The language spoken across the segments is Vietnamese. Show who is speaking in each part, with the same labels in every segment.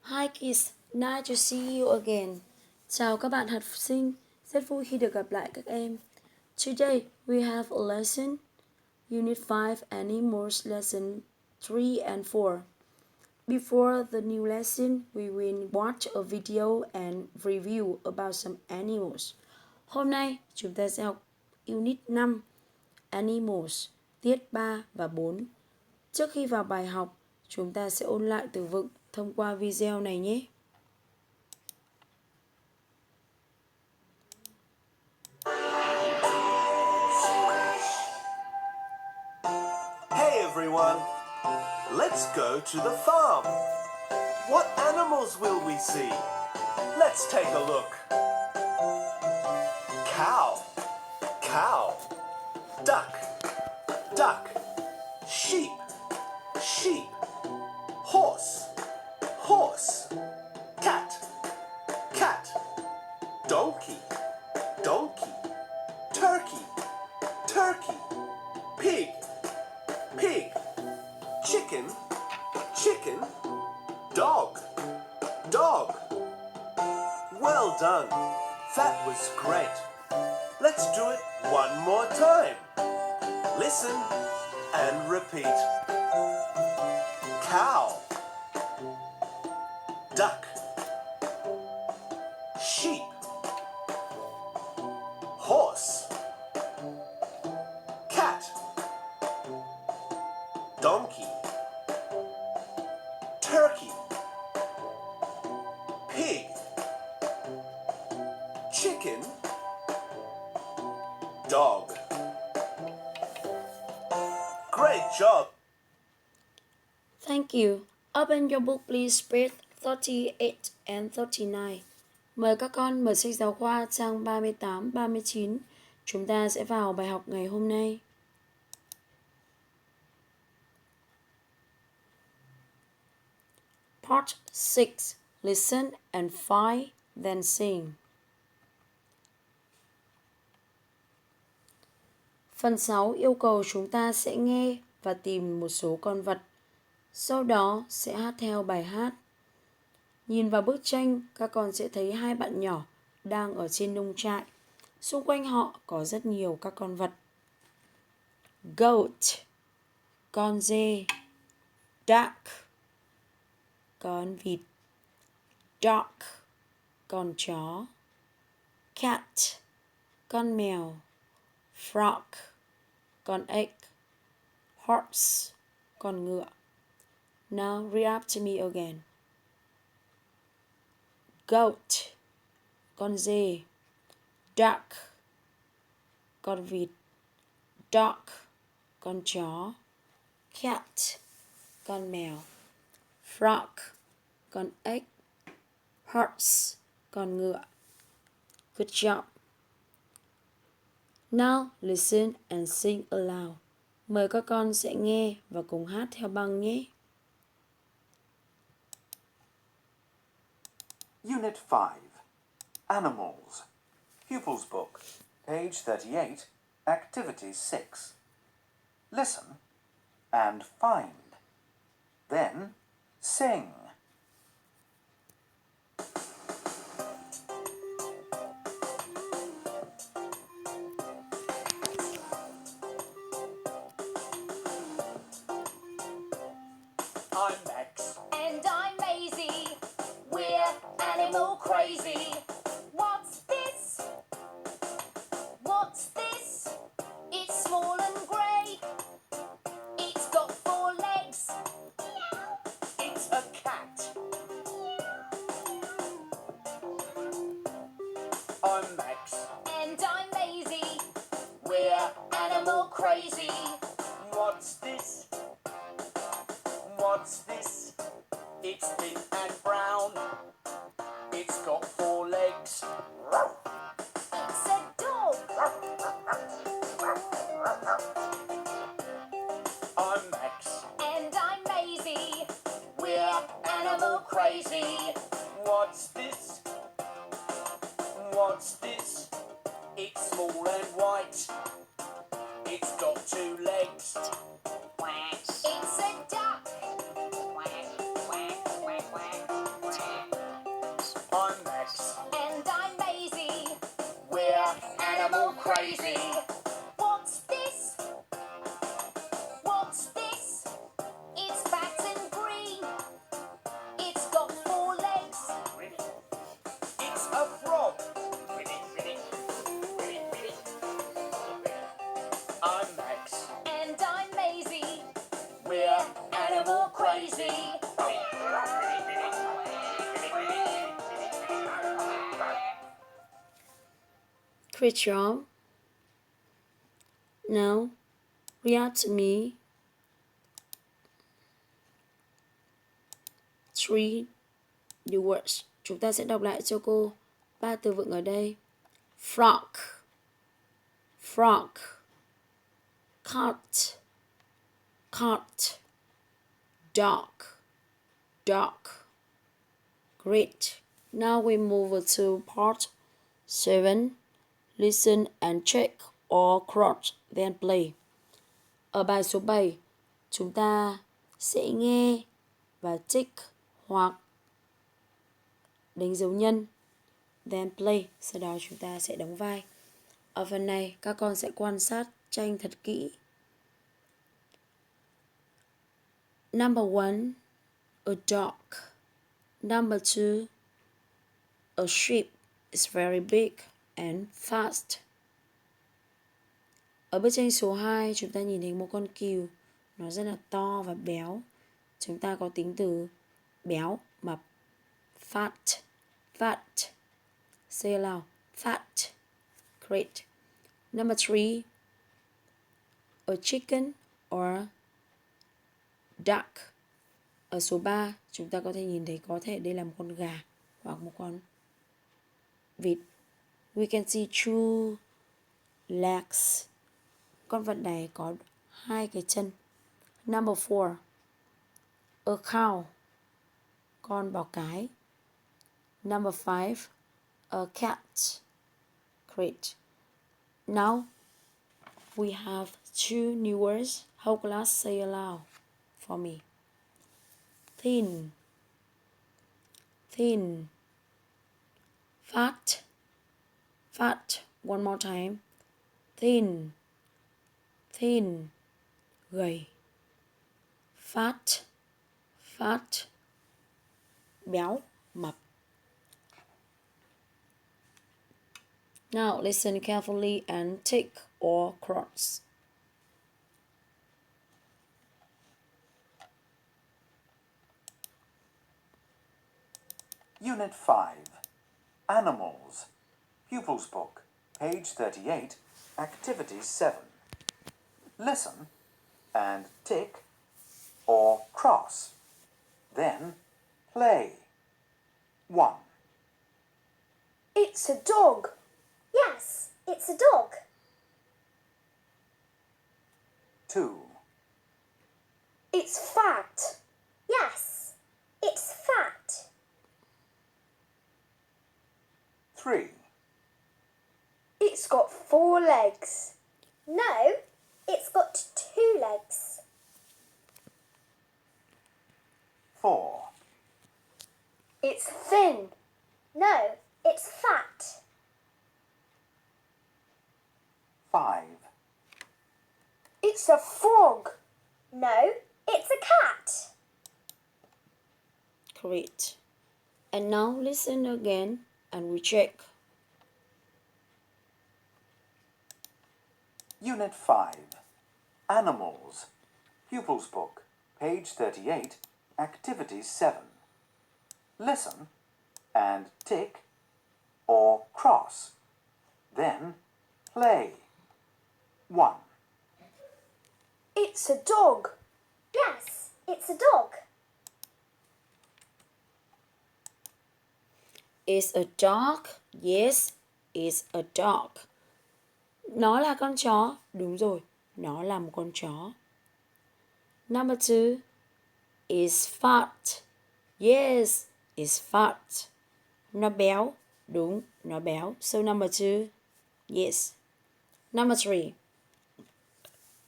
Speaker 1: Hi kids, nice to see you again. Chào các bạn học sinh, rất vui khi được gặp lại các em. Today we have a lesson, Unit 5 Animals Lesson 3 and 4. Before the new lesson, we will watch a video and review about some animals. Hôm nay chúng ta sẽ học Unit 5 Animals, tiết 3 và 4. Trước khi vào bài học, chúng ta sẽ ôn lại từ vựng thông qua video này nhé.
Speaker 2: Hey everyone, let's go to the farm. What animals will we see? Let's take a look. Cow, cow. Duck, duck. Sheep, sheep. Horse, horse. Cat, cat. Donkey, donkey. Turkey, turkey. Pig, pig. Chicken, chicken. Dog, dog. Well done. That was great. Let's do it one more time. Listen and repeat. Cow, duck, sheep, horse, cat, donkey, turkey, pig, chicken, dog. Great job!
Speaker 1: Thank you. Open your book please, page 38 and 39. Mời các con mở sách giáo khoa trang 38, 39. Chúng ta sẽ vào bài học ngày hôm nay. Part 6. Listen and find, then sing. Phần 6 yêu cầu chúng ta sẽ nghe và tìm một số con vật. Sau đó sẽ hát theo bài hát. Nhìn vào bức tranh, các con sẽ thấy hai bạn nhỏ đang ở trên nông trại. Xung quanh họ có rất nhiều các con vật. Goat, con dê. Duck, con vịt. Dog, con chó. Cat, con mèo. Frog, con ếch. Horse, con ngựa. Now read after me again. Goat, con dê. Duck, con vịt. Dog, con chó. Cat, con mèo. Frog, con ếch. Horse, con ngựa. Good job. Now listen and sing aloud. Mời các con sẽ nghe và cùng hát theo băng nhé.
Speaker 2: Unit 5, Animals. Pupils Book, page 38, Activity 6. Listen and find. Then sing. I'm Max.
Speaker 3: And I'm Maisie. We're animal crazy. What's this? What's this? It's small and grey. It's got 4 legs.
Speaker 2: It's a cat. I'm Max.
Speaker 3: And I'm Maisie.
Speaker 2: We're
Speaker 3: Animal crazy.
Speaker 2: What's this? What's this? It's thin and brown. It's got 4 legs.
Speaker 3: It's a dog.
Speaker 2: I'm Max.
Speaker 3: And I'm Maisie.
Speaker 2: We're
Speaker 3: Animal crazy.
Speaker 2: What's this? What's this? It's small and white. It's got 2 legs.
Speaker 3: It's a duck.
Speaker 1: Clipchamp. Now, react to me. 3 new words. Chúng ta sẽ đọc lại cho cô 3 từ vựng ở đây. Frog, frog. Cat, cat. Dog, dog. Great. Now we move to part 7. Listen and check or cross, then play. Ở bài số 7, chúng ta sẽ nghe và tick hoặc đánh dấu nhân, then play. Sau đó chúng ta sẽ đóng vai. Ở phần này, các con sẽ quan sát tranh thật kỹ. Number 1, a dog. Number 2, a sheep is very big and fast. Ở bức tranh số 2, chúng ta nhìn thấy một con cừu, nó rất là to và béo. Chúng ta có tính từ béo, mập. Fat, fat. Say aloud, fat. Great. Number 3, a chicken or duck. Ở số 3, chúng ta có thể nhìn thấy có thể đây là một con gà hoặc một con vịt. We can see two legs. Con vật này có 2 cái chân. Number 4, a cow. Con bò cái. Number 5, a cat. Great. Now we have 2 new words. Whole class say aloud for me. Thin, thin. Fat, fat. One more time. Thin, thin. Gầy. Fat, fat. Béo, mập. Now listen carefully and tick or cross.
Speaker 2: Unit 5. Animals. Pupils Book, page 38, Activity 7. Listen and tick or cross. Then play. 1,
Speaker 3: It's a dog. Yes, it's a dog.
Speaker 2: 2,
Speaker 3: It's fat. Yes, it's fat.
Speaker 2: 3,
Speaker 3: It's got 4 legs. No, it's got 2 legs.
Speaker 2: 4,
Speaker 3: It's thin. No, it's fat.
Speaker 2: 5,
Speaker 3: It's a frog. No, it's a cat.
Speaker 1: Great. And now listen again and we check.
Speaker 2: Unit 5. Animals. Pupils Book, page 38, Activity 7. Listen and tick or cross. Then play. 1,
Speaker 3: It's a dog. Yes, it's a dog.
Speaker 1: It's a dog. Yes, it's a dog. Nó là con chó. Đúng rồi, nó là một con chó. Number 2, is fat. Yes, it's fat. Nó béo. Đúng, nó béo. So number 2, yes. Number 3,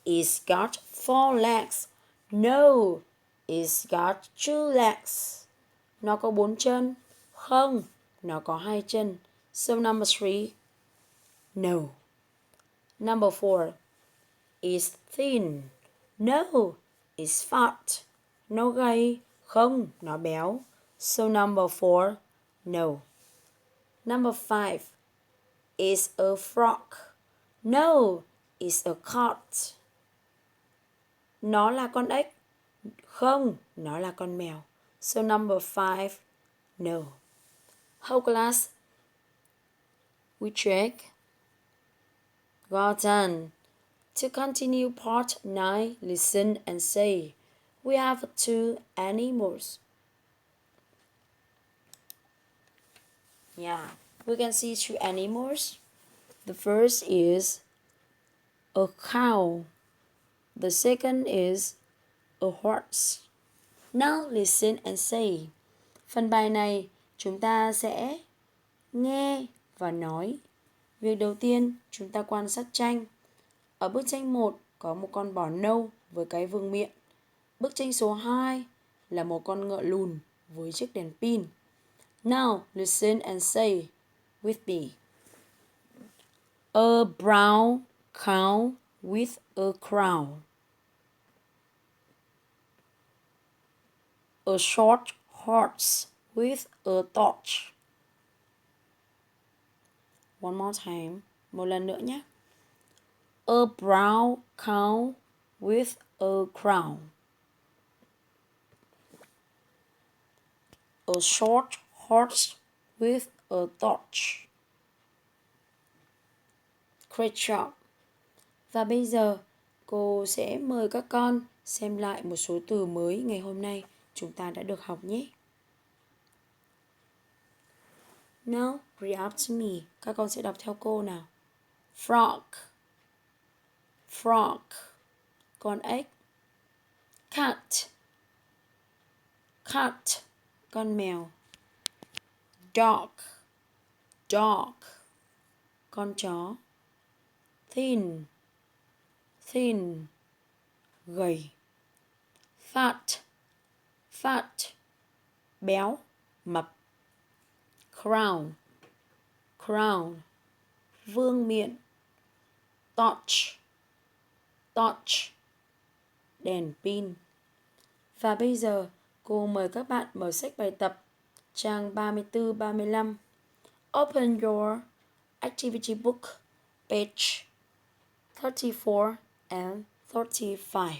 Speaker 1: it's got 4 legs. No, it's got 2 legs. Nó có 4 chân. Không, nó có 2 chân. So number 3, no. Number 4, is thin. No, it's fat. Nó gầy. Không, nó béo. So number 4, no. Number 5, is a frog. No, it's a cat. Nó là con ếch. Không, nó là con mèo. So number 5, no. Whole class, we check. Gotten. To continue part 9, listen and say. We have 2 animals. Yeah, we can see 2 animals. The first is a cow. The second is a horse. Now listen and say. Phần bài này chúng ta sẽ nghe và nói. Việc đầu tiên chúng ta quan sát tranh. Ở bức tranh 1 có một con bò nâu với cái vương miện. Bức tranh số 2 là một con ngựa lùn với chiếc đèn pin. Now listen and say with me. A brown cow with a crown. A short horse with a torch. One more time. Một lần nữa nhé. A brown cow with a crown. A short horse with a torch. Great job. Và bây giờ cô sẽ mời các con xem lại một số từ mới ngày hôm nay chúng ta đã được học nhé. Now, read after me. Các con sẽ đọc theo cô nào. Frog. Frog. Con ếch. Cat. Cat. Con mèo. Dog. Dog. Con chó. Thin. Thin. Gầy. Fat. Fat. Béo, mập. Crown. Crown. Vương miện. Torch. Torch. Đèn pin. Và bây giờ cô mời các bạn mở sách bài tập trang 34-35. Open your activity book page 34 and 35.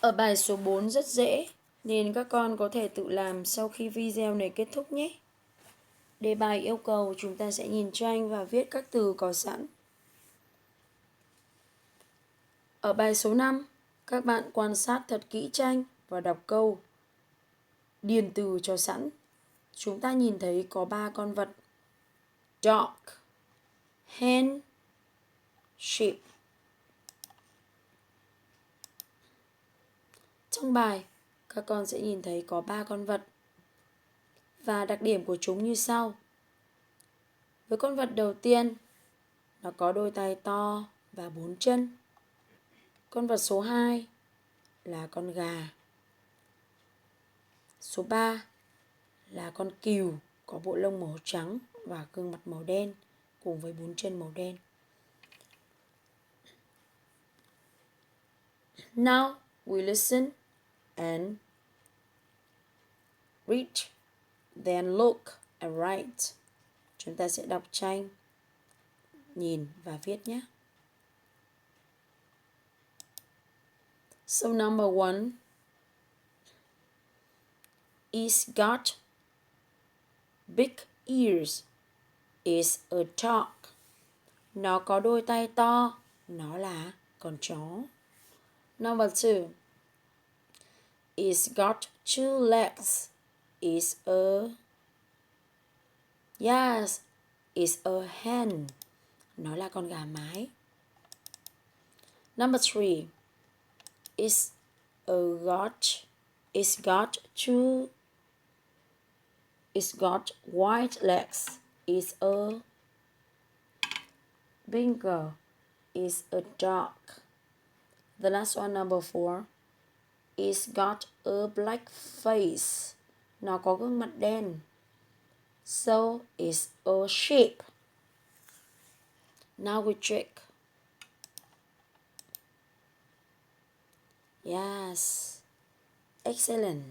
Speaker 1: Ở bài số 4 rất dễ nên các con có thể tự làm sau khi video này kết thúc nhé. Đề bài yêu cầu chúng ta sẽ nhìn tranh và viết các từ có sẵn. Ở bài số 5, các bạn quan sát thật kỹ tranh và đọc câu. Điền từ cho sẵn. Chúng ta nhìn thấy có 3 con vật. Dog, hen, sheep. Trong bài, các con sẽ nhìn thấy có 3 con vật. Và đặc điểm của chúng như sau. Với con vật đầu tiên, nó có đôi tay to và 4 chân. Con vật số 2 là con gà. Số 3 là con cừu có bộ lông màu trắng và gương mặt màu đen cùng với 4 chân màu đen. Now we listen and read, then look and write. Chúng ta sẽ đọc tranh, nhìn và viết nhé. So number 1, it's got big ears. Is a dog. Nó có đôi tay to. Nó là con chó. Number 2, it's got 2 legs. Is a Yes, it's a hen. Nó là con gà mái. Number 3, it's got white legs. It's a bingo. It's a dog. The last one, number 4, it's got a black face. Nó có gương mặt đen. So it's a sheep. Now we check. Yes, excellent.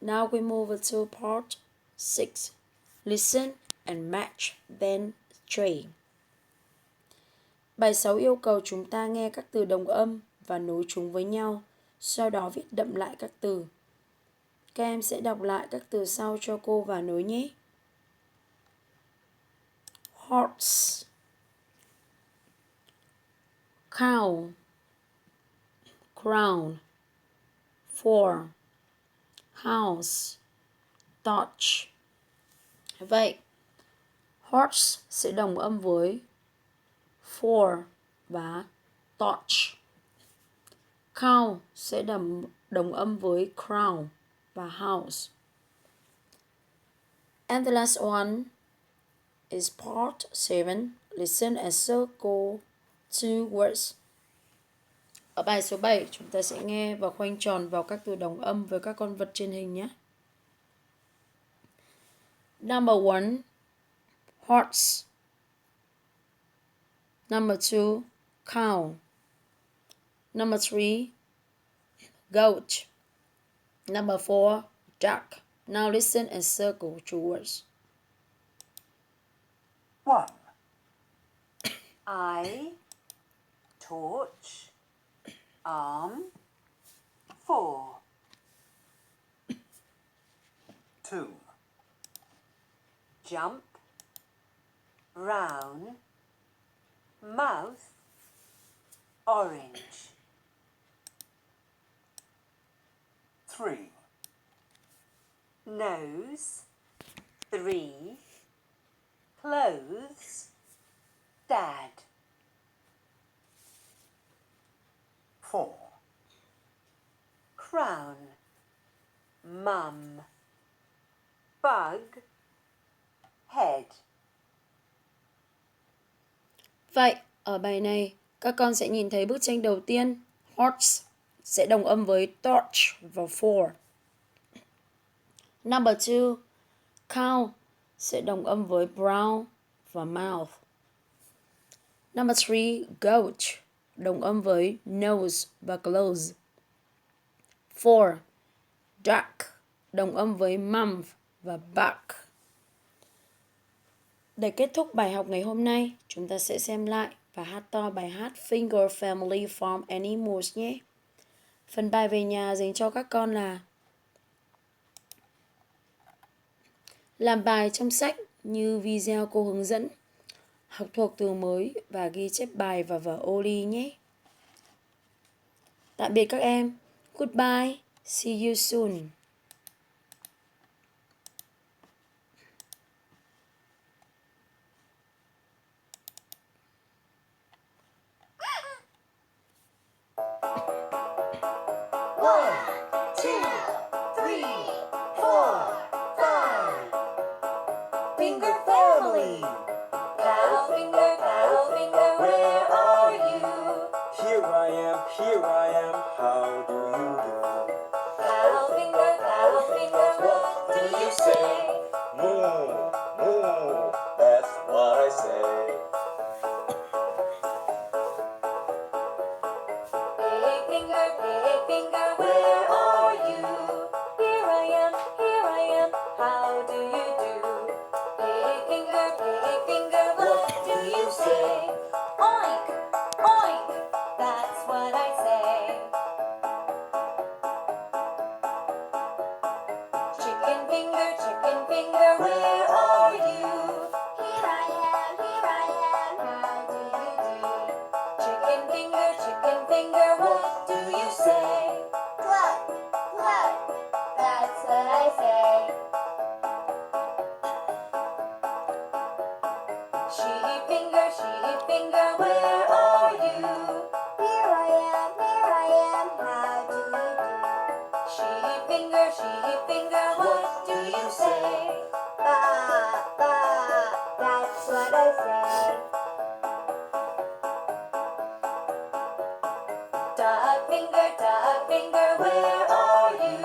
Speaker 1: Now we move to part 6. Listen and match, then trade. Bài 6 yêu cầu chúng ta nghe các từ đồng âm và nối chúng với nhau. sau đó viết đậm lại các từ. Các em sẽ đọc lại các từ sau cho cô và nối nhé. Horse, cow, crown, for, house, torch. Vậy, horse sẽ đồng âm với for và torch. Cow sẽ đồng âm với crown và house. And the last one is part 7. Listen and circle two words. Ở bài số 7, chúng ta sẽ nghe và khoanh tròn vào các từ đồng âm với các con vật trên hình nhé. Number 1, horse. Number 2, cow. Number 3, goat. Number 4, duck. Now listen and circle two words.
Speaker 4: 1. Eye, torch, arm, 4.
Speaker 2: 2,
Speaker 4: Jump, brown, mouth, orange.
Speaker 2: 3,
Speaker 4: Nose, 3. Clothes, dad.
Speaker 2: 4,
Speaker 4: Crown, mum. Bug, head.
Speaker 1: Vậy, ở bài này, các con sẽ nhìn thấy bức tranh đầu tiên, horse sẽ đồng âm với torch và for. Number 2, cow sẽ đồng âm với brown và mouth. Number 3, goat đồng âm với nose và clothes. 4, duck đồng âm với month và buck. Để kết thúc bài học ngày hôm nay, chúng ta sẽ xem lại và hát to bài hát Finger Family Farm Animals nhé. Phần bài về nhà dành cho các con là làm bài trong sách như video cô hướng dẫn, học thuộc từ mới và ghi chép bài vào vở Oli nhé. Tạm biệt các em. Goodbye. See you soon.
Speaker 2: One, two, three, four, five. Finger family.
Speaker 4: Cow finger, where are you?
Speaker 2: Here I am, how do you do?
Speaker 4: Cow finger, what do you say?
Speaker 2: Moo, moo, that's what I say.
Speaker 4: Big finger, where are you? Here I am, how do you do? Big finger, what do you say? Oink, oink, that's what I say. Chicken finger, where are you?
Speaker 3: Here I am, how do you do?
Speaker 4: Chicken finger, what do you say?
Speaker 3: Cluck, cluck, that's what I say.
Speaker 4: Sheep finger, where are you?
Speaker 3: Here I am, how do you do?
Speaker 4: Sheep finger, what do you say?
Speaker 3: Ba, ba, that's what I say.
Speaker 4: Duck finger, where are you?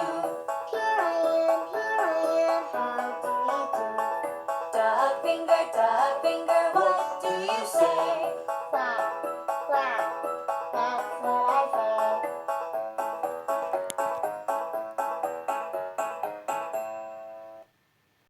Speaker 3: Here I am, how do you do?
Speaker 4: Duck finger, what do you say?